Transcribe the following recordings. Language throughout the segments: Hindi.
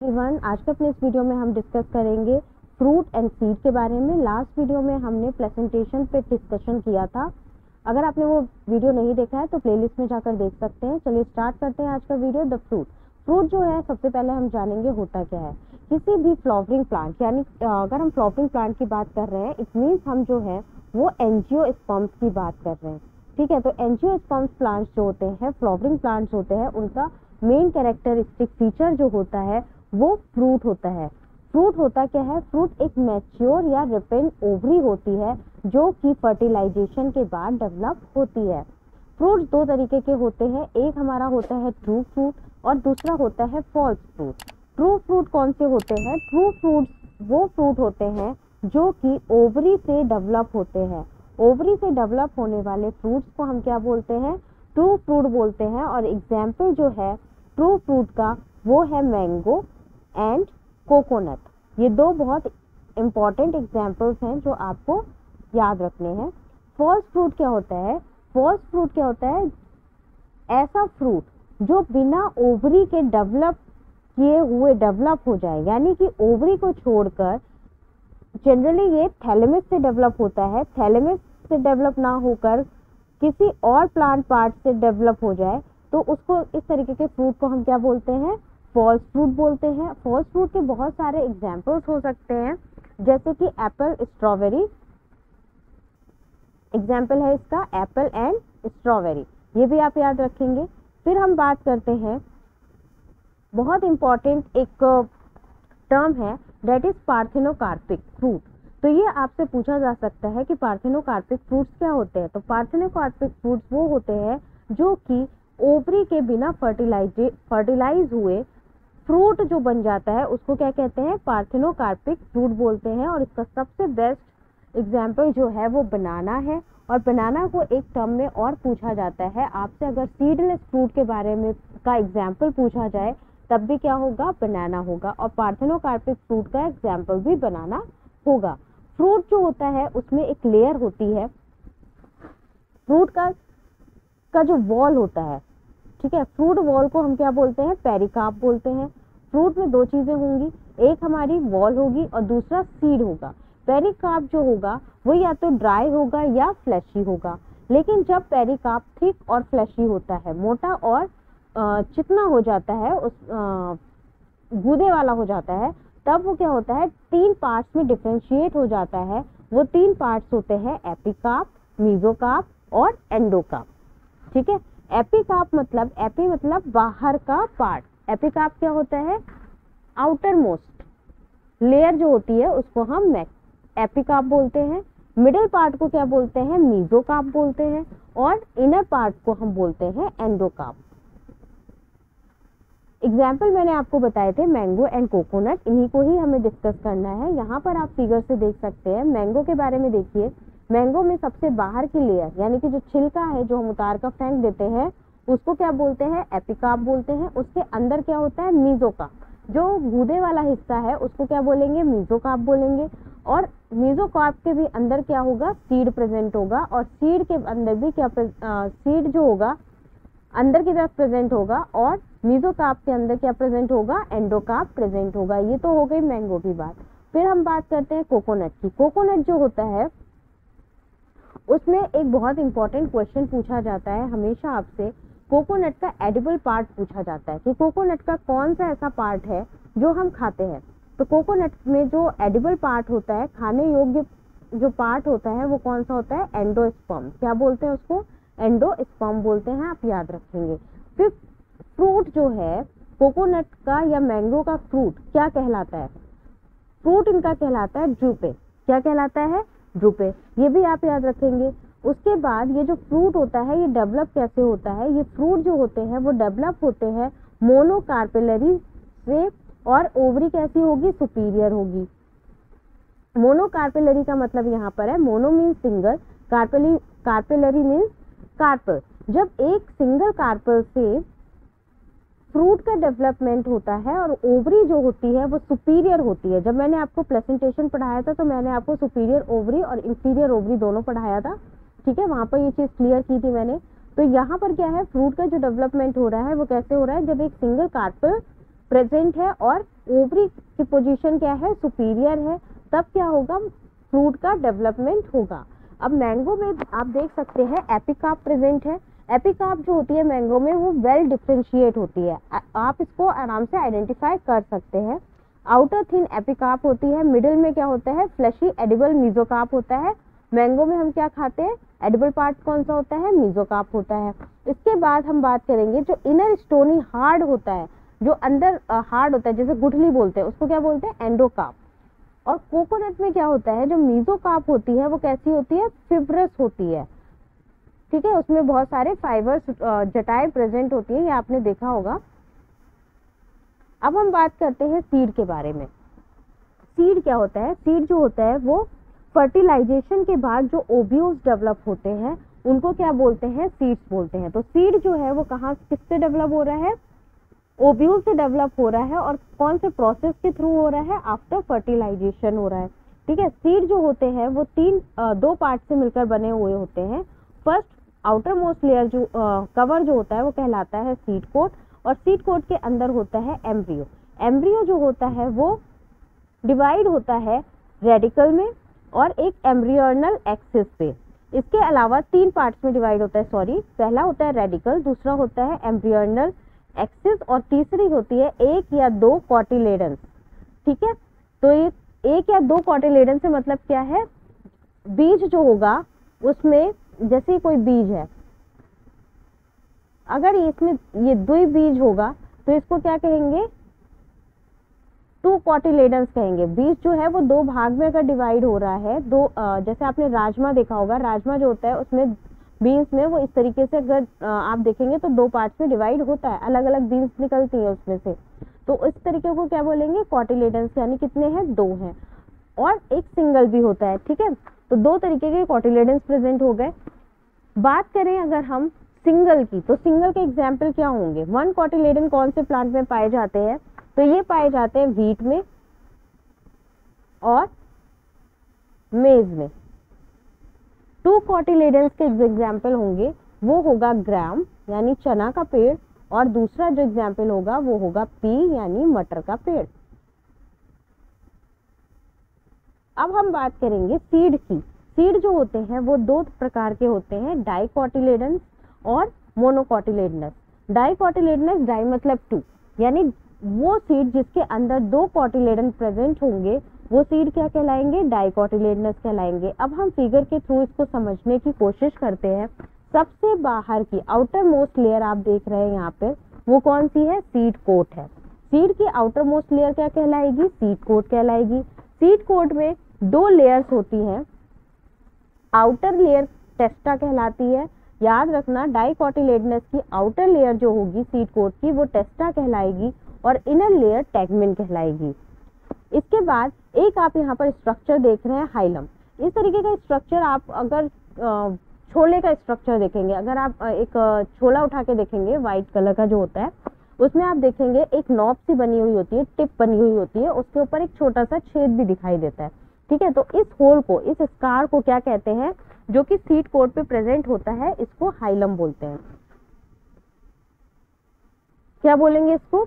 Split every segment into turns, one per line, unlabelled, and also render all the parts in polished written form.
एवरीवन, आज के अपने इस वीडियो में हम डिस्कस करेंगे फ्रूट एंड सीड के बारे में। लास्ट वीडियो में हमने प्रेजेंटेशन पे डिस्कशन किया था। अगर आपने वो वीडियो नहीं देखा है तो प्लेलिस्ट में जाकर देख सकते हैं। चलिए स्टार्ट करते हैं आज का वीडियो। द फ्रूट जो है सबसे पहले हम जानेंगे होता क्या है। किसी भी फ्लावरिंग प्लांट, यानी अगर हम फ्लावरिंग प्लांट की बात कर रहे हैं, इट मीन्स हम जो है वो एंजियोस्पर्म्स की बात कर रहे हैं। ठीक है, तो एंजियोस्पर्म्स प्लांट्स जो होते हैं, फ्लावरिंग प्लांट्स होते हैं, उनका मेन कैरेक्टरिस्टिक फीचर जो होता है वो फ्रूट होता है। फ्रूट होता क्या है? फ्रूट एक मैच्योर या रिपेंड ओवरी होती है जो कि फर्टिलाइजेशन के बाद डेवलप होती है। फ्रूट दो तरीके के होते हैं, एक हमारा होता है ट्रू फ्रूट और दूसरा होता है फॉल्स फ्रूट। ट्रू फ्रूट कौन से होते हैं? ट्रू फ्रूट्स वो फ्रूट होते हैं जो कि ओवरी से डेवलप होते हैं। ओवरी से डेवलप होने वाले फ्रूट्स को हम क्या बोलते हैं? ट्रू फ्रूट बोलते हैं। और एग्जाम्पल जो है ट्रू फ्रूट का वो है मैंगो एंड कोकोनट। ये दो बहुत इंपॉर्टेंट एग्जाम्पल्स हैं जो आपको याद रखने हैं। फॉल्स फ्रूट क्या होता है? फॉल्स फ्रूट क्या होता है? ऐसा फ्रूट जो बिना ओवरी के डेवलप किए हुए डेवलप हो जाए, यानी कि ओवरी को छोड़कर जनरली ये थैलेमस से डेवलप होता है। थैलेमस से डेवलप ना होकर किसी और प्लांट पार्ट से डेवलप हो जाए तो उसको, इस तरीके के फ्रूट को हम क्या बोलते हैं? फॉल्स फ्रूट बोलते हैं। फॉल्स फ्रूट के बहुत सारे एग्जाम्पल्स हो सकते हैं, जैसे कि एप्पल, स्ट्रॉबेरी। एग्जाम्पल है इसका एप्पल एंड स्ट्रॉबेरी, ये भी आप याद रखेंगे। फिर हम बात करते हैं, बहुत इंपॉर्टेंट एक टर्म है, दैट इज पार्थेनोकार्पिक फ्रूट। तो ये आपसे पूछा जा सकता है कि पार्थेनोकार्पिक फ्रूट्स क्या होते हैं। तो पार्थेनोकार्पिक फ्रूट्स वो होते हैं जो कि ओवरी के बिना फर्टिलाइज हुए फ्रूट जो बन जाता है उसको क्या कहते हैं? पार्थेनोकार्पिक फ्रूट बोलते हैं। और इसका सबसे बेस्ट एग्जाम्पल जो है वो बनाना है। और बनाना को एक टर्म में और पूछा जाता है आपसे, अगर सीडलेस फ्रूट के बारे में का एग्जाम्पल पूछा जाए तब भी क्या होगा? बनाना होगा। और पार्थेनोकार्पिक फ्रूट का एग्जाम्पल भी बनाना होगा। फ्रूट जो होता है उसमें एक लेयर होती है, फ्रूट का जो वॉल होता है, ठीक है, फ्रूट वॉल को हम क्या बोलते हैं? पेरिकार्प बोलते हैं। फ्रूट में दो चीजें होंगी, एक हमारी वॉल होगी और दूसरा सीड होगा। पेरिकार्प जो होगा वो या तो ड्राई होगा या फ्लैशी होगा। लेकिन जब पेरिकार्प थिक और फ्लैशी होता है, मोटा और चिकना हो जाता है, उस गूदे वाला हो जाता है, तब वो क्या होता है? तीन पार्ट्स में डिफरेंशिएट हो जाता है। वो तीन पार्ट्स होते हैं एपिकार्प, मेसोकार्प और एंडोकार्प। ठीक है, एपिकार्प मतलब, एपी मतलब बाहर का पार्ट। एपिकार्प क्या होता है? आउटर मोस्ट लेयर जो होती है उसको हम एपिकार्प बोलते हैं। मिडिल पार्ट को क्या बोलते हैं? मेसोकार्प बोलते हैं। और इनर पार्ट को हम बोलते हैं एंडोकार्प। एग्जाम्पल मैंने आपको बताए थे मैंगो एंड कोकोनट, इन्हीं को ही हमें डिस्कस करना है। यहाँ पर आप फिगर से देख सकते हैं। मैंगो के बारे में देखिए, मैंगो में सबसे बाहर की लेयर, यानी कि जो छिलका है जो हम उतार कर फेंक देते हैं, उसको क्या बोलते हैं? एपिकार्प बोलते हैं। उसके अंदर क्या होता है? मेसोकार्प। जो गूदे वाला हिस्सा है उसको क्या बोलेंगे? मेसोकार्प बोलेंगे। और मेसोकार्प के भी अंदर क्या होगा? सीड प्रेजेंट होगा। और सीड के अंदर भी क्या सीड जो होगा अंदर की तरफ प्रेजेंट होगा। और मेसोकार्प के अंदर क्या प्रेजेंट होगा? एंडोकार्प प्रेजेंट होगा। ये तो हो गई मैंगो की बात। फिर हम बात करते हैं कोकोनट की। कोकोनट जो होता है उसमें एक बहुत इंपॉर्टेंट क्वेश्चन पूछा जाता है हमेशा आपसे, कोकोनट का एडिबल पार्ट पूछा जाता है कि कोकोनट का कौन सा ऐसा पार्ट है जो हम खाते हैं। तो कोकोनट में जो एडिबल पार्ट होता है, खाने योग्य जो पार्ट होता है, वो कौन सा होता है? एंडोस्पर्म। क्या बोलते हैं उसको? एंडोस्पर्म बोलते हैं, आप याद रखेंगे। फिर फ्रूट जो है कोकोनट का या मैंगो का फ्रूट क्या कहलाता है? फ्रूट इनका कहलाता है ड्रूपे। क्या कहलाता है? ड्रूपे। ये भी आप याद रखेंगे। उसके बाद ये जो फ्रूट होता है ये डेवलप कैसे होता है? ये फ्रूट जो होते हैं वो डेवलप होते हैं मोनोकार्पेलरी से। और ओवरी कैसी होगी? सुपीरियर होगी। मोनोकार्पेलरी का मतलब यहाँ पर है, mono means single, carpellary means carpel. जब एक सिंगल कार्पल से फ्रूट का डेवलपमेंट होता है और ओवरी जो होती है वो सुपीरियर होती है। जब मैंने आपको प्रेजेंटेशन पढ़ाया था तो मैंने आपको सुपीरियर ओवरी और इंफीरियर ओवरी दोनों पढ़ाया था। ठीक है, वहां पर ये चीज क्लियर की थी मैंने। तो यहाँ पर क्या है? फ्रूट का जो डेवलपमेंट हो रहा है वो कैसे हो रहा है? जब एक सिंगल कार्पल प्रेजेंट है और ओवरी की पोजीशन क्या है, सुपीरियर है, तब क्या होगा, फ्रूट का डेवलपमेंट होगा। अब मैंगो में आप देख सकते हैं एपिकार्प प्रेजेंट है। एपिकार्प जो होती है मैंगो में वो वेल डिफ्रेंशिएट होती है, आप इसको आराम से आइडेंटिफाई कर सकते हैं। आउटर थिन एपिकार्प होती है, मिडिल में क्या होता है, फ्लैशी एडिबल मीजोकार्प होता है। मैंगो में हम क्या खाते हैं, एडिबल पार्ट कौन सा होता है, मीजोकार्प होता है। इसके बाद हम बात करेंगे जो इनर स्टोनी हार्ड होता है, जो अंदर हार्ड होता है, जैसे गुठली बोलते हैं, उसको क्या बोलते हैं, एंडोकार्प। और कोकोनट में क्या होता है, जो मीजोकार्प होती है वो कैसी होती है, फिब्रस होती है, ठीक है, उसमें बहुत सारे फाइबर्स जटाएं प्रेजेंट होती है, ये आपने देखा होगा। अब हम बात करते हैं सीड के बारे में। सीड क्या होता है, सीड जो होता है वो फर्टिलाइजेशन के बाद जो ओव्यूल्स डेवलप होते हैं उनको क्या बोलते हैं, सीड्स बोलते हैं। तो सीड जो है वो कहाँ किससे डेवलप हो रहा है, ओव्यूल से डेवलप हो रहा है, और कौन से प्रोसेस के थ्रू हो रहा है, आफ्टर फर्टिलाइजेशन हो रहा है, ठीक है। सीड जो होते हैं वो दो पार्ट से मिलकर बने हुए होते हैं। फर्स्ट आउटर मोस्ट लेयर जो कवर जो होता है वो कहलाता है सीड कोट, और सीड कोट के अंदर होता है एम्ब्रियो। एम्ब्रियो जो होता है वो डिवाइड होता है रेडिकल में और एक एम्ब्रियोनल एक्सिस पे। इसके अलावा 3 पार्ट्स में डिवाइड होता है, पहला होता है रेडिकल, दूसरा होता है एम्ब्रियोनल एक्सिस, और तीसरी होती है 1 या 2 कॉटिलेडन्स, ठीक है। तो ये 1 या 2 कॉटिलेडन से मतलब क्या है, बीज जो होगा उसमें, जैसे कोई बीज है, अगर इसमें ये 2 बीज होगा तो इसको क्या कहेंगे, 2 कॉटिलेडन्स कहेंगे। बीज जो है वो 2 भाग में अगर डिवाइड हो रहा है, जैसे आपने राजमा देखा होगा, राजमा जो होता है उसमें बीन्स में वो इस तरीके से अगर आप देखेंगे तो 2 पार्ट्स में डिवाइड होता है, अलग अलग बीन्स निकलती है उसमें से, तो इस तरीके को क्या बोलेंगे, कॉटिलेडन्स, यानी कितने हैं, 2 हैं, और एक सिंगल भी होता है, ठीक है। तो 2 तरीके के कॉटिलेडन्स प्रेजेंट हो गए। बात करें अगर हम सिंगल की, तो सिंगल के एग्जाम्पल क्या होंगे, 1 कॉटिलेडन कौन से प्लांट में पाए जाते हैं, तो ये पाए जाते हैं व्हीट में और मेज में। 2 कॉटिलेडन्स के एग्जाम्पल होंगे, वो होगा ग्राम यानी चना का पेड़, और दूसरा जो एग्जाम्पल होगा वो होगा पी यानी मटर का पेड़। अब हम बात करेंगे सीड की। सीड जो होते हैं वो 2 प्रकार के होते हैं, डाइकोटिलेडन्स और मोनोकोटिलेडनस। डाइकोटिलेडनस, डाई मतलब 2, यानी वो सीड जिसके अंदर 2 कॉटिलेडन प्रेजेंट होंगे वो सीड क्या कहलाएंगे, डाइकोटिलेडनस कहलाएंगे। अब हम फिगर के थ्रू इसको समझने की कोशिश करते हैं। सबसे बाहर की आउटर मोस्ट लेयर आप देख रहे हैं यहाँ पे, वो कौन सी है, सीड कोट है। सीड की आउटर मोस्ट लेयर क्या कहलाएगी, सीड कोट कहलाएगी। सीड कोट में 2 लेयर्स होती हैं, आउटर लेयर टेस्टा कहलाती है, याद रखना डाइकोटिलेडनस की आउटर लेयर जो होगी सीड कोट की वो टेस्टा कहलाएगी, और इनर लेयर टैगमेन कहलाएगी। इसके बाद एक आप यहाँ पर स्ट्रक्चर देख रहे हैं, हाइलम। इस तरीके का स्ट्रक्चर आप अगर छोले का स्ट्रक्चर देखेंगे, अगर आप एक छोला उठा के देखेंगे व्हाइट कलर का जो होता है, उसमें आप देखेंगे एक नॉब सी बनी हुई होती है, टिप बनी हुई होती है, उसके ऊपर एक छोटा सा छेद भी दिखाई देता है, ठीक है। तो इस होल को, इस स्कार को क्या कहते हैं, जो कि सीड कोट पे प्रेजेंट होता है, इसको हाइलम बोलते हैं। क्या बोलेंगे इसको,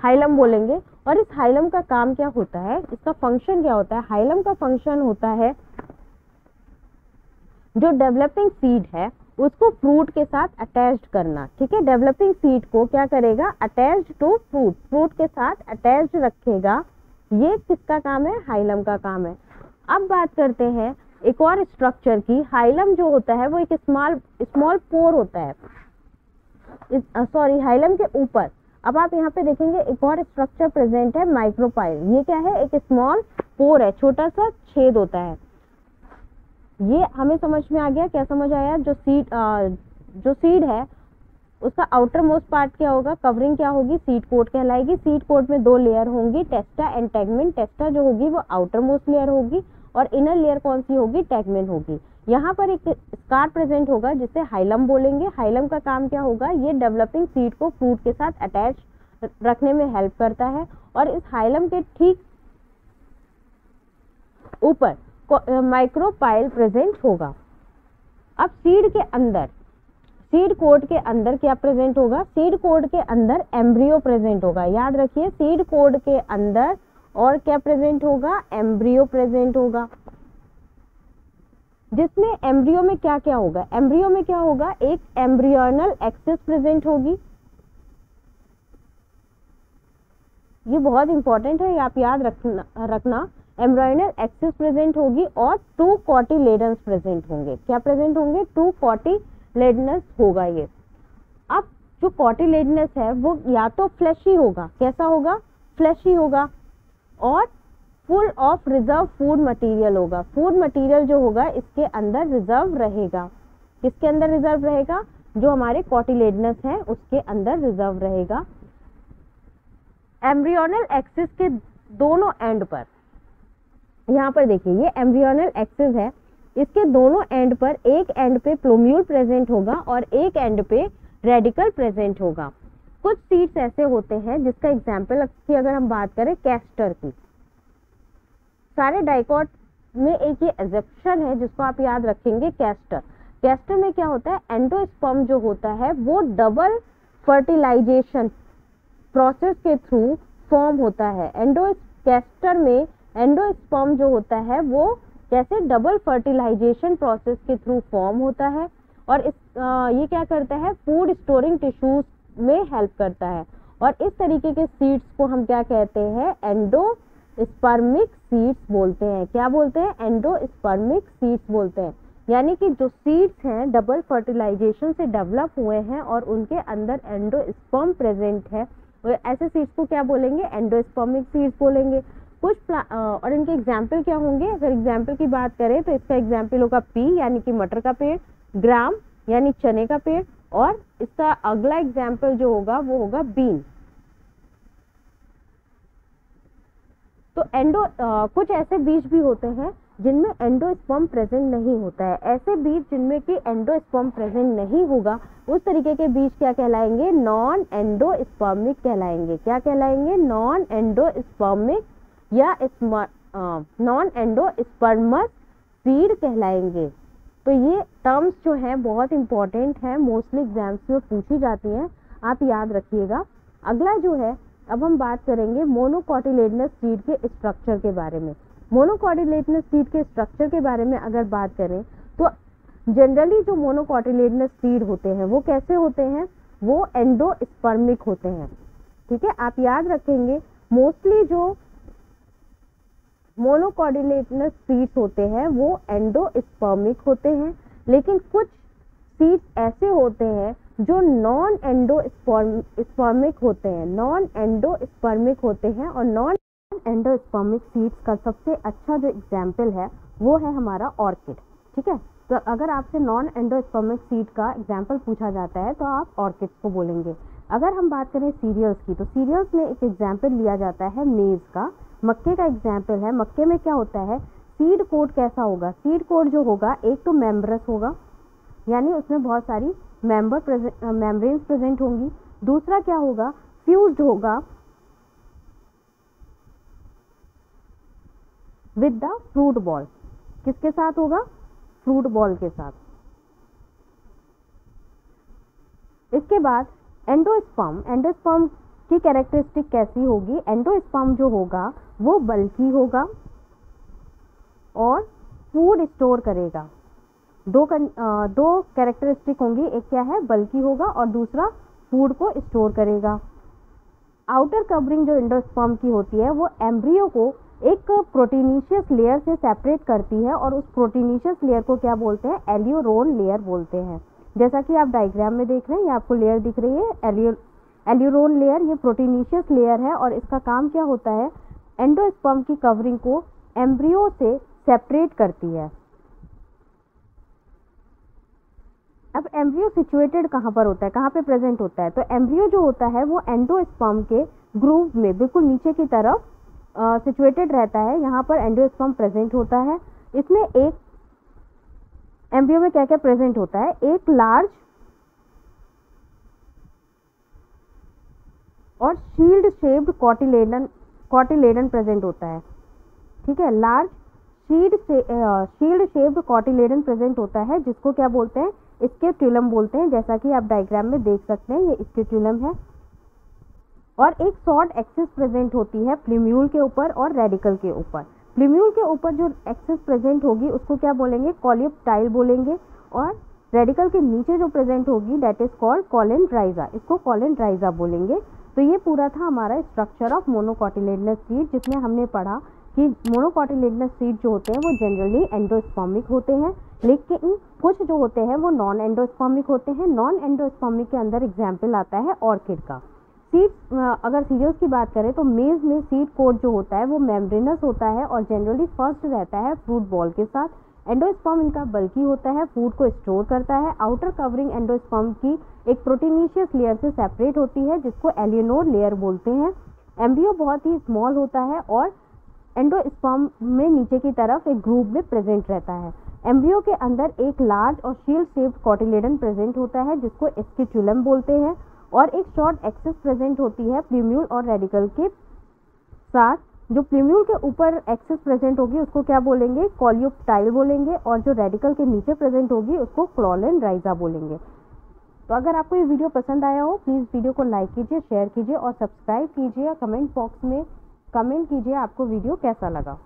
हाइलम बोलेंगे। और इस हाइलम का काम क्या होता है, इसका फंक्शन क्या होता है, हाइलम का फंक्शन होता है जो डेवलपिंग सीड है उसको फ्रूट के साथ अटैच्ड करना, ठीक है। डेवलपिंग सीड को क्या करेगा, अटैच्ड टू फ्रूट, फ्रूट के साथ अटैच्ड रखेगा। ये किसका काम है, हाइलम का काम है। अब बात करते हैं एक और स्ट्रक्चर की। हाइलम जो होता है वो एक स्मॉल पोर होता है, हाइलम के ऊपर अब आप यहाँ पे देखेंगे एक और स्ट्रक्चर प्रेजेंट है, माइक्रोपाइल। ये क्या है, एक स्मॉल पोर है, छोटा सा छेद होता है। ये हमें समझ में आ गया, क्या समझ आया, जो सीड है उसका आउटर मोस्ट पार्ट क्या होगा, कवरिंग क्या होगी, सीड कोट कहलाएगी। सीड कोट में 2 लेयर होंगी, टेस्टा एंड टैगमेन। टेस्टा जो होगी वो आउटर मोस्ट लेयर होगी, और इनर लेयर कौन सी होगी, टैगमेन होगी। यहाँ पर एक स्कार प्रेजेंट होगा जिसे हाइलम बोलेंगे। हाइलम का काम क्या होगा, ये डेवलपिंग सीड को फ्रूट के साथ अटैच रखने में हेल्प करता है। और इस हाइलम के ठीक ऊपर माइक्रोपाइल प्रेजेंट होगा। अब सीड के अंदर सीड कोड के अंदर क्या प्रेजेंट होगा, सीड कोड के अंदर एम्ब्रियो प्रेजेंट होगा। याद रखिए सीड कोड के अंदर और क्या प्रेजेंट होगा, एम्ब्रियो प्रेजेंट होगा। जिसमें एम्ब्रियो में क्या क्या होगा, एम्ब्रियो में क्या होगा, एक एम्ब्रियोनल एक्सिस प्रेजेंट होगी, ये बहुत इंपॉर्टेंट है, आप याद रखना एम्ब्रियोनल एक्सिस प्रेजेंट होगी और 2 कॉटिलेडन्स प्रेजेंट होंगे। क्या प्रेजेंट होंगे, 2 कॉटिलेडनस होगा ये। अब जो कॉटिलेडनस है वो या तो फ्लैशी होगा, कैसा होगा, फ्लैशी होगा, और full of reserve food material होगा। फूड मटेरियल जो होगा इसके अंदर रिजर्व रहेगा। किसके अंदर रिजर्व रहेगा, जो हमारे कॉटिलेडनस है उसके अंदर रिजर्व रहेगा। एम्ब्रियोनल एक्सिस के दोनों एंड पर, यहाँ पर देखिए ये एम्ब्रियोनल एक्सिस है, इसके दोनों एंड पर एक एंड पे प्लूम्यूल प्रेजेंट होगा और एक एंड पे रेडिकल प्रेजेंट होगा। कुछ सीड्स ऐसे होते हैं जिसका एग्जाम्पल की अगर हम बात करें कैस्टर की, सारे डाइकॉट में एक ये एक्सेप्शन है जिसको आप याद रखेंगे, कैस्टर। कैस्टर में क्या होता है, एंडोस्पर्म जो होता है वो डबल फर्टिलाइजेशन प्रोसेस के थ्रू फॉर्म होता है। कैस्टर में एंडोस्पर्म जो होता है वो कैसे, डबल फर्टिलाइजेशन प्रोसेस के थ्रू फॉर्म होता है, और ये क्या करता है, फूड स्टोरिंग टिश्यूज में हेल्प करता है। और इस तरीके के सीड्स को हम क्या कहते हैं, एंडोस्पर्मिक सीड्स बोलते हैं। क्या बोलते हैं, एंडोस्पर्मिक सीड्स बोलते हैं। यानी कि जो सीड्स हैं डबल फर्टिलाइजेशन से डेवलप हुए हैं और उनके अंदर एंडोस्पर्म प्रेजेंट है, ऐसे सीड्स को क्या बोलेंगे, एंडोस्पर्मिक सीड्स बोलेंगे। कुछ और इनके एग्जाम्पल क्या होंगे, अगर एग्जाम्पल की बात करें तो इसका एग्जाम्पल होगा पी यानी कि मटर का पेड़, ग्राम यानी चने का पेड़, और इसका अगला एग्जाम्पल जो होगा वो होगा बीन। तो कुछ ऐसे बीज भी होते हैं जिनमें एंडोस्पर्म प्रेजेंट नहीं होता है। ऐसे बीज जिनमें कि एंडोस्पर्म प्रेजेंट नहीं होगा उस तरीके के बीज क्या कहलाएंगे, नॉन एंडोस्पर्मिक कहलाएंगे। क्या कहलाएंगे, नॉन एंडोस्पर्मिक या नॉन एंडोस्पर्मस सीड कहलाएंगे। तो ये टर्म्स जो हैं बहुत इंपॉर्टेंट हैं, मोस्टली एग्जाम्स में पूछी जाती हैं, आप याद रखिएगा। अगला जो है, अब हम बात करेंगे मोनोकॉटिलेडनस सीड के स्ट्रक्चर के बारे में। मोनोकॉटिलेडनस सीड के स्ट्रक्चर के बारे में अगर बात करें तो जनरली जो मोनोकॉटिलेडनस सीड होते हैं वो कैसे होते हैं, वो एंडोस्पर्मिक होते हैं। ठीक है, आप याद रखेंगे मोस्टली जो मोनोकॉटिलेडनस सीड्स होते हैं वो एंडोस्पर्मिक होते हैं, लेकिन कुछ सीड्स ऐसे होते हैं जो नॉन एंडोस्पर्मिक होते हैं, नॉन एंडोस्पर्मिक होते हैं। और नॉन एंडोस्पर्मिक सीड्स का सबसे अच्छा जो एग्जाम्पल है वो है हमारा ऑर्किड। ठीक है, तो अगर आपसे नॉन एंडोस्पर्मिक सीड का एग्जाम्पल पूछा जाता है तो आप ऑर्किड्स को बोलेंगे। अगर हम बात करें सीरियल्स की, तो सीरियल्स में एक एग्जाम्पल लिया जाता है मेज का, मक्के का एग्जाम्पल है। मक्के में क्या होता है, सीड कोड कैसा होगा, सीड कोड जो होगा एक तो मेम्ब्रस होगा, यानी उसमें बहुत सारी मेम्ब्रेन्स प्रेजेंट होंगी। दूसरा क्या होगा, फ्यूज्ड होगा विद द फ्रूट बॉल। किसके साथ होगा, फ्रूट बॉल के साथ। इसके बाद एंडोस्पर्म की कैरेक्टरिस्टिक कैसी होगी, एंडोस्पर्म जो होगा वो बल्की होगा और फूड स्टोर करेगा। दो कैरेक्टरिस्टिक होंगी, एक क्या है, बल्की होगा और दूसरा फूड को स्टोर करेगा। आउटर कवरिंग जो एंडोस्पर्म की होती है वो एम्ब्रियो को एक प्रोटीनिशियस लेयर से सेपरेट करती है और उस प्रोटीनिशियस लेयर को क्या बोलते हैं, एल्यूरोन लेयर बोलते हैं। जैसा कि आप डायग्राम में देख रहे हैं, ये आपको लेयर दिख रही है एल्यूरोन लेयर, ये प्रोटीनिशियस लेयर है और इसका काम क्या होता है, एंडोस्पर्म की कवरिंग को एम्ब्रियो से सेपरेट करती है। अब एम्ब्रियो सिचुएटेड कहाँ पर होता है, कहाँ पे प्रेजेंट होता है, तो एम्ब्रियो जो होता है वो एंडोस्पर्म के ग्रूव में बिल्कुल नीचे की तरफ सिचुएटेड रहता है। यहाँ पर एंडोस्पर्म प्रेजेंट होता है। इसमें एक एम्ब्रियो में क्या क्या प्रेजेंट होता है, एक लार्ज और शील्ड शेप्ड कॉटिलेडन प्रेजेंट होता है। ठीक है, large shield shaped cotyledon present होता है जिसको क्या बोलते हैं, स्केपुलम बोलते हैं, जैसा कि आप डायग्राम में देख सकते हैं, ये स्केपुलम है। और एक शॉर्ट एक्सिस प्रेजेंट होती है प्लूम्यूल के ऊपर और रेडिकल के ऊपर। प्लूम्यूल के ऊपर जो एक्सिस प्रेजेंट होगी उसको क्या बोलेंगे, कॉलियोप्टाइल बोलेंगे, और रेडिकल के नीचे जो प्रेजेंट होगी दैट इज कॉल्ड कोलेंड्राइजा, इसको कोलेंड्राइजा बोलेंगे। तो ये पूरा था हमारा स्ट्रक्चर ऑफ मोनोकोटिलेडनस सीड, जिसमें हमने पढ़ा कि मोनोकोटिलेडनस सीड जो होते हैं वो जनरली एंडोस्पर्मिक होते हैं, लेकिन कुछ जो होते हैं वो नॉन एंडोस्पर्मिक होते हैं। नॉन एंडोस्पर्मिक के अंदर एग्जाम्पल आता है ऑर्किड का। सीड्स, अगर सीरियल्स की बात करें तो मेज में सीड कोट जो होता है वो मेम्ब्रेनस होता है और जनरली फर्स्ट रहता है फ्रूट बॉल के साथ। एंडोस्पर्म इनका बल्की होता है, फूड को स्टोर करता है। आउटर कवरिंग एंडोस्पर्म की एक प्रोटीनिशियस लेयर से सेपरेट होती है जिसको एलियनोर लेयर बोलते हैं। एम्ब्रियो बहुत ही स्मॉल होता है और एंडोस्पर्म में नीचे की तरफ एक ग्रूव में प्रेजेंट रहता है। एम्ब्रियो के अंदर एक लार्ज और शील्ड शेप्ड कोटिलेडन प्रेजेंट होता है जिसको स्केपुलम बोलते हैं, और एक शॉर्ट एक्सिस प्रेजेंट होती है प्लूम्यूल और रेडिकल के साथ। जो प्लूम्यूल के ऊपर एक्सिस प्रेजेंट होगी उसको क्या बोलेंगे, कॉलियोप्टाइल बोलेंगे, और जो रेडिकल के नीचे प्रेजेंट होगी उसको कोलेंड्राइजा बोलेंगे। तो अगर आपको ये वीडियो पसंद आया हो प्लीज़ वीडियो को लाइक कीजिए, शेयर कीजिए और सब्सक्राइब कीजिए। कमेंट बॉक्स में कमेंट कीजिए आपको वीडियो कैसा लगा।